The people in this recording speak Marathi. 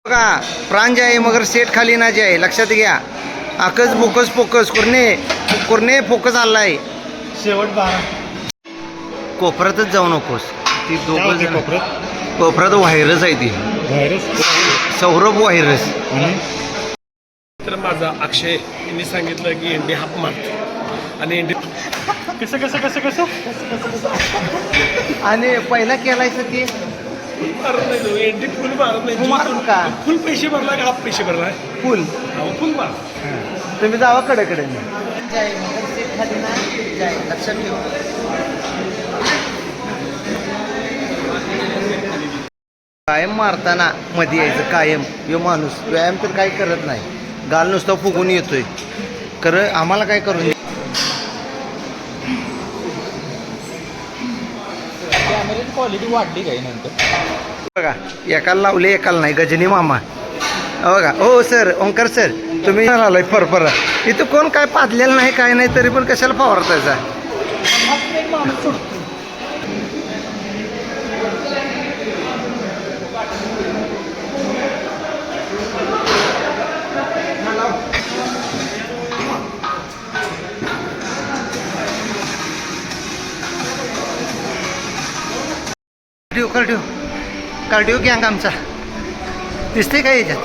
बघा प्राण जे आहे मगर सेट खाली ना जे आहे लक्षात घ्या. आकच फोकस फोकस कुरणे फोकस आला आहे. शेवट 12 कोपऱ्यातच जाऊ नकोस. ती दोघं जण कोपऱ्यात व्हायरस आहे ती सौरभ व्हायरस. तर माझा अक्षय यांनी सांगितलं की एंडी हाफ मारतो आणि एंडी कसं आणि पहिला केलायचं ते मारत नाही तो एंडी फुल मारत नाही. मारू का फुल पैसे भरला का हाफ पैसे भरला फुल फुल मार. तुम्ही जावा कडे लक्षात ठेवा. कायम मारताना मध्ये यायचं कायम. यो माणूस व्यायाम तर काही करत नाही. गाल नुसतं फुगून येतोय. खरं आम्हाला काय करून कॅमेऱ्याची क्वालिटी वाढली काही नंतर. बघा एकाला लावले एकाला नाही. गजनी मामा बघा. हो सर ओंकार सर तुम्ही आलाय फरफरा. इथं कोण काय पाजलेलं नाही काय नाही तरी पण कशाला फवारतायचा. कार्डिओ गँग आमचा दिसते काय याच्यात.